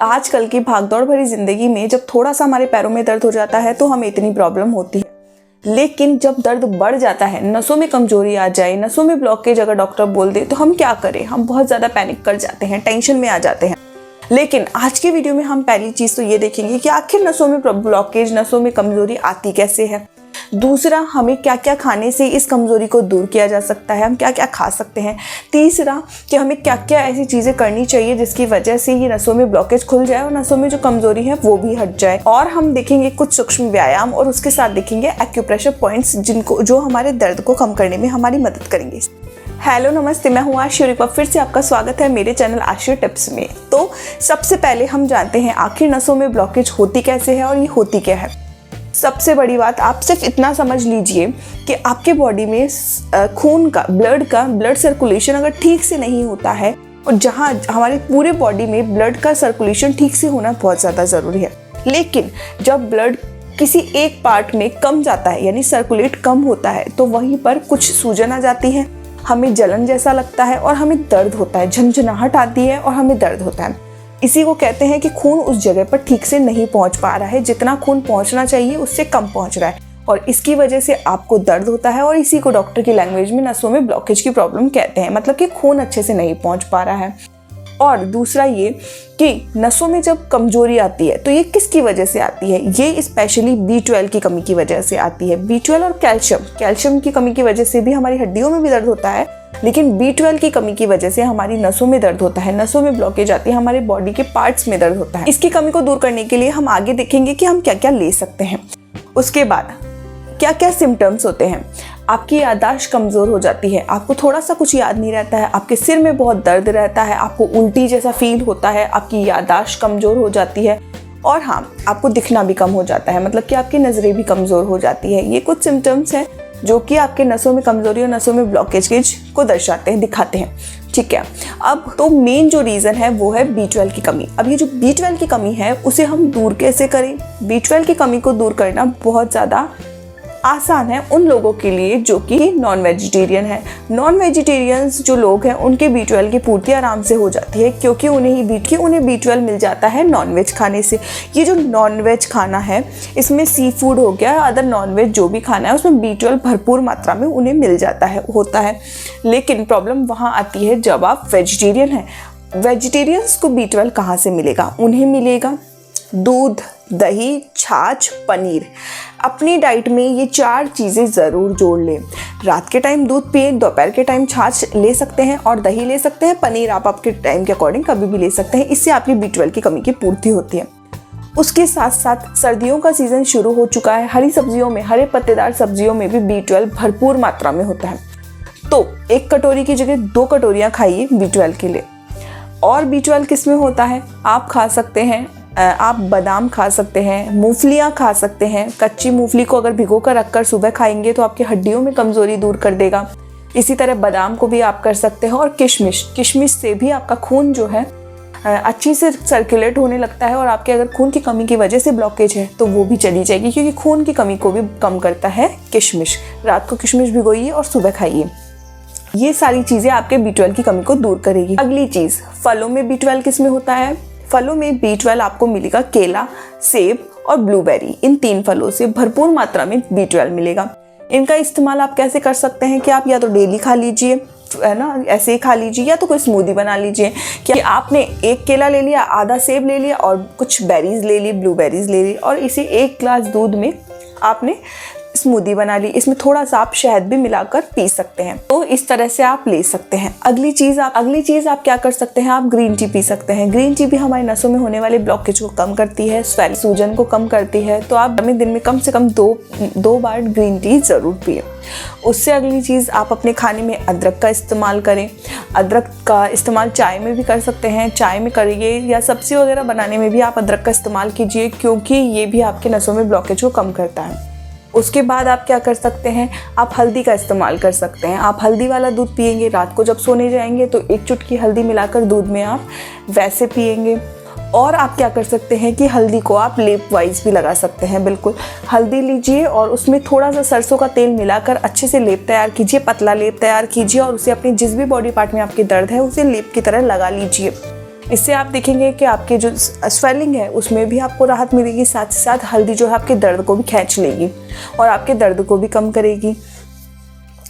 आजकल की भागदौड़ भरी ज़िंदगी में जब थोड़ा सा हमारे पैरों में दर्द हो जाता है तो हमें इतनी प्रॉब्लम होती है, लेकिन जब दर्द बढ़ जाता है, नसों में कमजोरी आ जाए, नसों में ब्लॉकेज अगर डॉक्टर बोल दे तो हम क्या करें? हम बहुत ज़्यादा पैनिक कर जाते हैं, टेंशन में आ जाते हैं। लेकिन आज के वीडियो में हम पहली चीज़ तो ये देखेंगे कि आखिर नसों में ब्लॉकेज, नसों में कमजोरी आती कैसे है। दूसरा, हमें क्या क्या खाने से इस कमज़ोरी को दूर किया जा सकता है, हम क्या क्या खा सकते हैं। तीसरा, कि हमें क्या क्या ऐसी चीज़ें करनी चाहिए जिसकी वजह से ये नसों में ब्लॉकेज खुल जाए और नसों में जो कमज़ोरी है वो भी हट जाए। और हम देखेंगे कुछ सूक्ष्म व्यायाम और उसके साथ देखेंगे एक्यूप्रेशर पॉइंट्स जो हमारे दर्द को कम करने में हमारी मदद करेंगे। हेलो नमस्ते, मैं हूँ आशी और एक बार फिर से आपका स्वागत है मेरे चैनल आशी टिप्स में। तो सबसे पहले हम जानते हैं आखिर नसों में ब्लॉकेज होती कैसे है और ये होती क्या है। सबसे बड़ी बात, आप सिर्फ इतना समझ लीजिए कि आपके बॉडी में खून का ब्लड सर्कुलेशन अगर ठीक से नहीं होता है, और जहाँ हमारे पूरे बॉडी में ब्लड का सर्कुलेशन ठीक से होना बहुत ज़्यादा ज़रूरी है। लेकिन जब ब्लड किसी एक पार्ट में कम जाता है, यानी सर्कुलेट कम होता है, तो वहीं पर कुछ सूजन आ जाती है, हमें जलन जैसा लगता है और हमें दर्द होता है, झंझनाहट आती है और हमें दर्द होता है। इसी को कहते हैं कि खून उस जगह पर ठीक से नहीं पहुंच पा रहा है, जितना खून पहुंचना चाहिए उससे कम पहुंच रहा है, और इसकी वजह से आपको दर्द होता है। और इसी को डॉक्टर की लैंग्वेज में नसों में ब्लॉकेज की प्रॉब्लम कहते हैं, मतलब कि खून अच्छे से नहीं पहुंच पा रहा है। और दूसरा ये कि नसों में जब कमजोरी आती है तो ये किसकी वजह से आती है? ये स्पेशली B12 की कमी की वजह से आती है। B12 और कैल्शियम की कमी की वजह से भी हमारी हड्डियों में भी दर्द होता है, लेकिन B12 की कमी की वजह से हमारी नसों में दर्द होता है, नसों में ब्लॉकेज आती है, हमारे बॉडी के पार्ट्स में दर्द होता है। इसकी कमी को दूर करने के लिए हम आगे देखेंगे कि हम क्या क्या ले सकते हैं। उसके बाद क्या क्या सिम्टम्स होते हैं। आपकी याददाश्त कमज़ोर हो जाती है, आपको थोड़ा सा कुछ याद नहीं रहता है, आपके सिर में बहुत दर्द रहता है, आपको उल्टी जैसा फील होता है, आपकी याददाश्त कमज़ोर हो जाती है, और हाँ, आपको दिखना भी कम हो जाता है, मतलब कि आपकी नज़रें भी कमज़ोर हो जाती है। ये कुछ सिम्टम्स हैं जो कि आपके नसों में कमज़ोरी और नसों में ब्लॉकेज को दर्शाते हैं, दिखाते हैं। ठीक है, अब तो मेन जो रीज़न है वो है B12 की कमी। अब ये जो B12 की कमी है उसे हम दूर कैसे करें? B12 की कमी को दूर करना बहुत ज़्यादा आसान है उन लोगों के लिए जो कि नॉन वेजिटेरियन है। नॉन वेजिटेरियंस जो लोग हैं उनके B12 की पूर्ति आराम से हो जाती है, क्योंकि उन्हें B12 मिल जाता है नॉनवेज खाने से। ये जो नॉनवेज खाना है, इसमें सी फूड हो गया, अदर नॉनवेज जो भी खाना है उसमें B12 भरपूर मात्रा में उन्हें मिल जाता है, होता है। लेकिन प्रॉब्लम वहाँ आती है जब आप वेजिटेरियन हैं। वेजिटेरियंस को B12 कहाँ से मिलेगा? उन्हें मिलेगा दूध, दही, छाछ, पनीर। अपनी डाइट में ये 4 चीज़ें ज़रूर जोड़ लें। रात के टाइम दूध पिए, दोपहर के टाइम छाछ ले सकते हैं और दही ले सकते हैं, पनीर आप आपके टाइम के अकॉर्डिंग कभी भी ले सकते हैं। इससे आपकी B12 की कमी की पूर्ति होती है। उसके साथ साथ सर्दियों का सीज़न शुरू हो चुका है, हरी सब्जियों में, हरे पत्तेदार सब्जियों में भी B12 भरपूर मात्रा में होता है। तो 1 कटोरी की जगह 2 कटोरियाँ खाइए B12 के लिए। और B12 किस में होता है? आप खा सकते हैं, आप बादाम खा सकते हैं, मूंगफलियाँ खा सकते हैं। कच्ची मूंगफली को अगर भिगो कर रखकर सुबह खाएंगे तो आपकी हड्डियों में कमज़ोरी दूर कर देगा। इसी तरह बादाम को भी आप कर सकते हैं। और किशमिश से भी आपका खून जो है अच्छी से सर्कुलेट होने लगता है, और आपके अगर खून की कमी की वजह से ब्लॉकेज है तो वो भी चली जाएगी, क्योंकि खून की कमी को भी कम करता है किशमिश। रात को किशमिश भिगोइए और सुबह खाइए। ये सारी चीज़ें आपके B12 की कमी को दूर करेगी। अगली चीज़, फलों में B12 किस में होता है? फलों में B12 आपको मिलेगा केला, सेब और ब्लूबेरी। इन 3 फलों से भरपूर मात्रा में B12 मिलेगा। इनका इस्तेमाल आप कैसे कर सकते हैं कि आप या तो डेली खा लीजिए, है ना, ऐसे ही खा लीजिए, या तो कोई स्मूदी बना लीजिए कि आपने 1 केला ले लिया, आधा सेब ले लिया और कुछ बेरीज ले ली, ब्लूबेरीज ले ली, और इसे 1 ग्लास दूध में आपने स्मूदी बना ली। इसमें थोड़ा सा आप शहद भी मिलाकर पी सकते हैं। तो इस तरह से आप ले सकते हैं। अगली चीज़ आप क्या कर सकते हैं? आप ग्रीन टी पी सकते हैं। ग्रीन टी भी हमारे नसों में होने वाले ब्लॉकेज को कम करती है, सूजन को कम करती है। तो आप दिन में कम से कम 2 बार ग्रीन टी ज़रूर पिए। उससे अगली चीज़, आप अपने खाने में अदरक का इस्तेमाल करें। अदरक का इस्तेमाल चाय में भी कर सकते हैं, चाय में करिए, या सब्ज़ी वगैरह बनाने में भी आप अदरक का इस्तेमाल कीजिए, क्योंकि ये भी आपके नसों में ब्लॉकेज को कम करता है। उसके बाद आप क्या कर सकते हैं? आप हल्दी का इस्तेमाल कर सकते हैं। आप हल्दी वाला दूध पिएंगे, रात को जब सोने जाएंगे तो 1 चुटकी हल्दी मिलाकर दूध में आप वैसे पिएंगे। और आप क्या कर सकते हैं कि हल्दी को आप लेप वाइज भी लगा सकते हैं। बिल्कुल हल्दी लीजिए और उसमें थोड़ा सा सरसों का तेल मिलाकर अच्छे से लेप तैयार कीजिए, पतला लेप तैयार कीजिए, और उसे अपने जिस भी बॉडी पार्ट में आपके दर्द है उसे लेप की तरह लगा लीजिए। इससे आप देखेंगे कि आपके जो स्वेलिंग है उसमें भी आपको राहत मिलेगी, साथ ही साथ हल्दी जो है आपके दर्द को भी खींच लेगी और आपके दर्द को भी कम करेगी।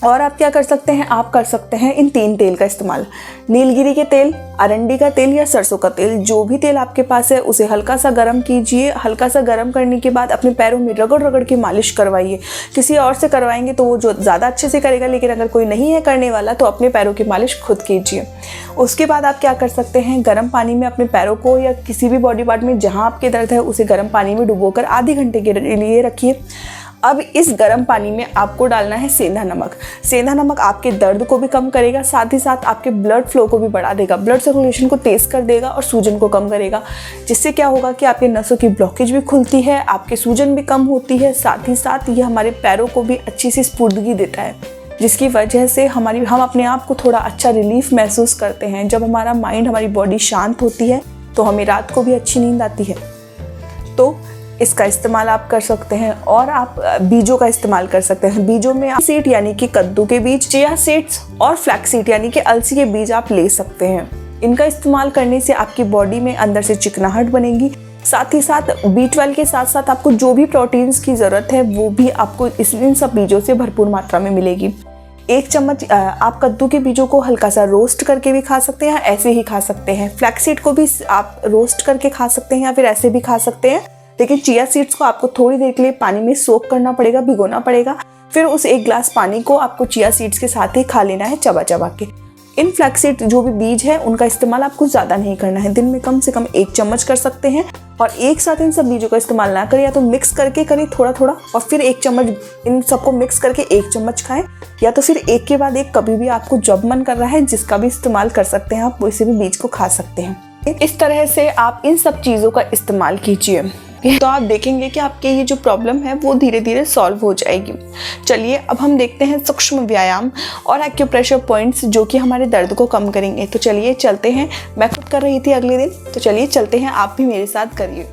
और आप क्या कर सकते हैं, आप कर सकते हैं इन 3 तेल का इस्तेमाल, नीलगिरी के तेल, अरंडी का तेल या सरसों का तेल, जो भी तेल आपके पास है उसे हल्का सा गर्म कीजिए। हल्का सा गर्म करने के बाद अपने पैरों में रगड़ रगड़ के मालिश करवाइए। किसी और से करवाएंगे तो वो जो ज़्यादा अच्छे से करेगा, लेकिन अगर कोई नहीं है करने वाला तो अपने पैरों की मालिश खुद कीजिए। उसके बाद आप क्या कर सकते हैं, गर्म पानी में अपने पैरों को या किसी भी बॉडी पार्ट में जहाँ आपके दर्द है उसे गर्म पानी में डुबोकर आधे घंटे के लिए रखिए। अब इस गर्म पानी में आपको डालना है सेंधा नमक। सेंधा नमक आपके दर्द को भी कम करेगा, साथ ही साथ आपके ब्लड फ्लो को भी बढ़ा देगा, ब्लड सर्कुलेशन को तेज कर देगा और सूजन को कम करेगा। जिससे क्या होगा कि आपके नसों की ब्लॉकेज भी खुलती है, आपके सूजन भी कम होती है, साथ ही साथ ये हमारे पैरों को भी अच्छी सी स्फूर्ति देता है, जिसकी वजह से हम अपने आप को थोड़ा अच्छा रिलीफ महसूस करते हैं। जब हमारा माइंड, हमारी बॉडी शांत होती है तो हमें रात को भी अच्छी नींद आती है। तो इसका इस्तेमाल आप कर सकते हैं। और आप बीजों का इस्तेमाल कर सकते हैं। बीजों में सीड यानी कि कद्दू के बीज, चिया सीड्स और फ्लैक्स सीड यानी कि अलसी के बीज आप ले सकते हैं। इनका इस्तेमाल करने से आपकी बॉडी में अंदर से चिकनाहट बनेगी। साथ ही साथ B12 के साथ साथ आपको जो भी प्रोटीन्स की ज़रूरत है वो भी आपको इन सब बीजों से भरपूर मात्रा में मिलेगी। 1 चम्मच आप कद्दू के बीजों को हल्का सा रोस्ट करके भी खा सकते हैं, ऐसे ही खा सकते हैं। फ्लैक्स सीड को भी आप रोस्ट करके खा सकते हैं या फिर ऐसे भी खा सकते हैं, लेकिन चिया सीड्स को आपको थोड़ी देर के लिए पानी में सोक करना पड़ेगा, भिगोना पड़ेगा। फिर उस 1 ग्लास पानी को आपको चिया सीड्स के साथ ही खा लेना है, चबा चबा के। इन फ्लैक्स सीड जो भी बीज है उनका इस्तेमाल आपको ज़्यादा नहीं करना है, दिन में कम से कम 1 चम्मच कर सकते हैं। और एक साथ इन सब बीजों का इस्तेमाल ना करें, या तो मिक्स करके करें थोड़ा थोड़ा और फिर 1 चम्मच इन सबको मिक्स करके 1 चम्मच खाएं, या तो फिर एक के बाद एक कभी भी आपको जब मन कर रहा है जिसका भी इस्तेमाल कर सकते हैं, आप वैसे भी बीज को खा सकते हैं। इस तरह से आप इन सब चीज़ों का इस्तेमाल कीजिए तो आप देखेंगे कि आपके ये जो प्रॉब्लम है वो धीरे धीरे सॉल्व हो जाएगी। चलिए अब हम देखते हैं सूक्ष्म व्यायाम और एक्यूप्रेशर पॉइंट्स जो कि हमारे दर्द को कम करेंगे। तो चलिए चलते हैं। मैं खुद कर रही थी अगले दिन, तो चलिए चलते हैं, आप भी मेरे साथ करिए।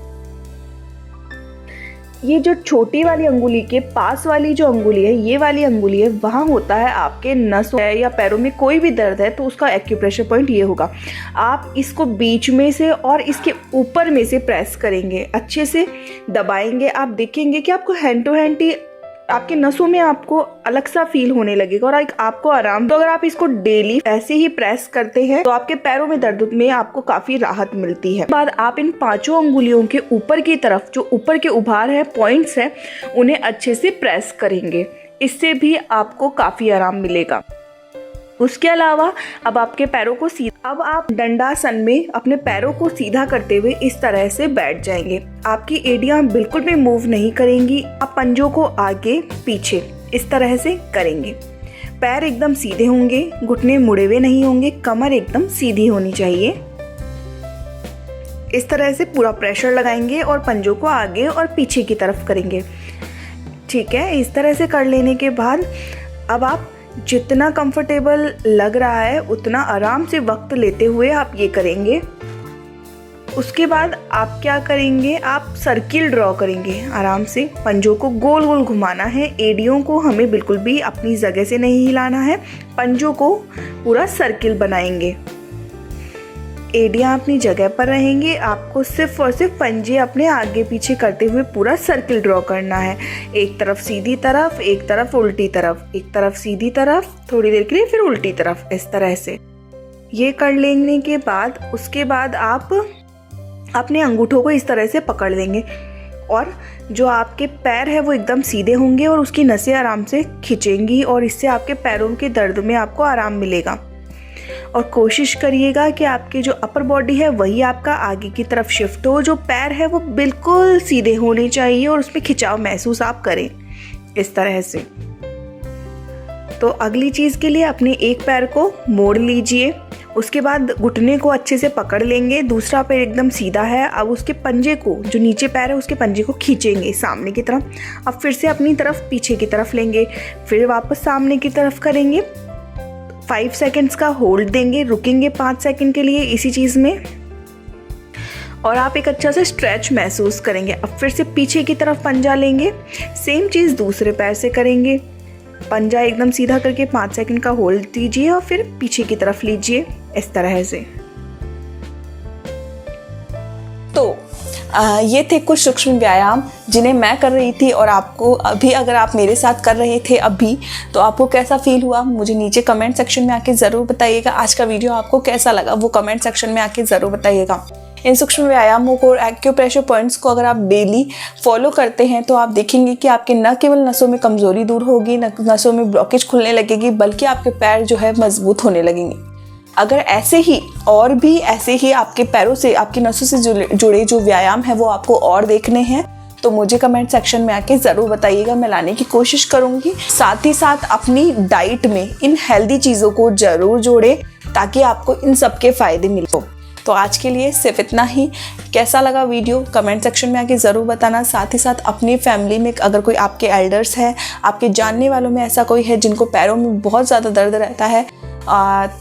ये जो छोटी वाली अंगुली के पास वाली जो अंगुली है, ये वाली अंगुली है, वहाँ होता है आपके नसों या पैरों में कोई भी दर्द है तो उसका एक्यूप्रेशर पॉइंट ये होगा। आप इसको बीच में से और इसके ऊपर में से प्रेस करेंगे, अच्छे से दबाएंगे। आप देखेंगे कि आपको हैंड टू हैंड ही आपके नसों में आपको अलग सा फील होने लगेगा और आपको आराम। तो अगर आप इसको डेली ऐसे ही प्रेस करते हैं तो आपके पैरों में दर्द में आपको काफी राहत मिलती है। बाद आप इन 5 अंगुलियों के ऊपर की तरफ जो ऊपर के उभार है, पॉइंट्स है, उन्हें अच्छे से प्रेस करेंगे। इससे भी आपको काफी आराम मिलेगा। उसके अलावा अब आपके पैरों को अब आप दंडासन में अपने पैरों को सीधा करते हुए इस तरह से बैठ जाएंगे। आपकी एड़ियां बिल्कुल भी मूव नहीं करेंगी। आप पंजों को आगे पीछे इस तरह से करेंगे। पैर एकदम सीधे होंगे, घुटने मुड़े हुए नहीं होंगे, कमर एकदम सीधी होनी चाहिए। इस तरह से पूरा प्रेशर लगाएंगे और पंजों को आगे और पीछे की तरफ करेंगे। ठीक है, इस तरह से कर लेने के बाद अब आप जितना कंफर्टेबल लग रहा है उतना आराम से वक्त लेते हुए आप ये करेंगे। उसके बाद आप क्या करेंगे, आप सर्किल ड्रॉ करेंगे। आराम से पंजों को गोल गोल घुमाना है। एड़ियों को हमें बिल्कुल भी अपनी जगह से नहीं हिलाना है। पंजों को पूरा सर्किल बनाएंगे। एड़ियाँ अपनी जगह पर रहेंगे। आपको सिर्फ और सिर्फ पंजे अपने आगे पीछे करते हुए पूरा सर्किल ड्रॉ करना है। एक तरफ सीधी तरफ, एक तरफ उल्टी तरफ, एक तरफ सीधी तरफ, थोड़ी देर के लिए फिर उल्टी तरफ, इस तरह से ये कर लेने के बाद उसके बाद आप अपने अंगूठों को इस तरह से पकड़ लेंगे और जो आपके पैर है वो एकदम सीधे होंगे और उसकी नसें आराम से खिंचेंगी और इससे आपके पैरों के दर्द में आपको आराम मिलेगा। और कोशिश करिएगा कि आपकी जो अपर बॉडी है वही आपका आगे की तरफ शिफ्ट हो। जो पैर है वो बिल्कुल सीधे होने चाहिए और उसमें खिंचाव महसूस आप करें इस तरह से। तो अगली चीज़ के लिए अपने एक पैर को मोड़ लीजिए। उसके बाद घुटने को अच्छे से पकड़ लेंगे। दूसरा पैर एकदम सीधा है। अब उसके पंजे को, जो नीचे पैर है उसके पंजे को खींचेंगे सामने की तरफ। अब फिर से अपनी तरफ पीछे की तरफ लेंगे, फिर वापस सामने की तरफ करेंगे। 5 सेकंड्स का होल्ड देंगे, रुकेंगे 5 सेकंड के लिए इसी चीज़ में और आप एक अच्छा सा स्ट्रेच महसूस करेंगे। अब फिर से पीछे की तरफ पंजा लेंगे। सेम चीज़ दूसरे पैर से करेंगे। पंजा एकदम सीधा करके 5 सेकंड का होल्ड दीजिए और फिर पीछे की तरफ लीजिए इस तरह से। तो ये थे कुछ सूक्ष्म व्यायाम जिन्हें मैं कर रही थी, और आपको अभी अगर आप मेरे साथ कर रहे थे अभी, तो आपको कैसा फील हुआ मुझे नीचे कमेंट सेक्शन में आके ज़रूर बताइएगा। आज का वीडियो आपको कैसा लगा वो कमेंट सेक्शन में आके ज़रूर बताइएगा। इन सूक्ष्म व्यायामों को, एक्यूप्रेशर पॉइंट्स को अगर आप डेली फॉलो करते हैं तो आप देखेंगे कि आपके न केवल नसों में कमज़ोरी दूर होगी, नसों में ब्लॉकेज खुलने लगेगी, बल्कि आपके पैर जो है मजबूत होने लगेंगे। अगर ऐसे ही और भी ऐसे ही आपके पैरों से, आपकी नसों से जुड़े जो व्यायाम है वो आपको और देखने हैं तो मुझे कमेंट सेक्शन में आके ज़रूर बताइएगा, मैं लाने की कोशिश करूँगी। साथ ही साथ अपनी डाइट में इन हेल्दी चीज़ों को ज़रूर जोड़ें ताकि आपको इन सब के फ़ायदे मिले। तो आज के लिए सिर्फ इतना ही। कैसा लगा वीडियो कमेंट सेक्शन में आके ज़रूर बताना। साथ ही साथ अपनी फैमिली में अगर कोई आपके एल्डर्स है, आपके जानने वालों में ऐसा कोई है जिनको पैरों में बहुत ज़्यादा दर्द रहता है,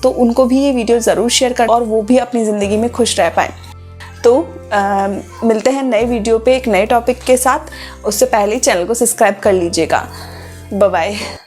तो उनको भी ये वीडियो ज़रूर शेयर कर और वो भी अपनी ज़िंदगी में खुश रह पाएँ। तो मिलते हैं नए वीडियो पे एक नए टॉपिक के साथ। उससे पहले चैनल को सब्सक्राइब कर लीजिएगा। Bye bye.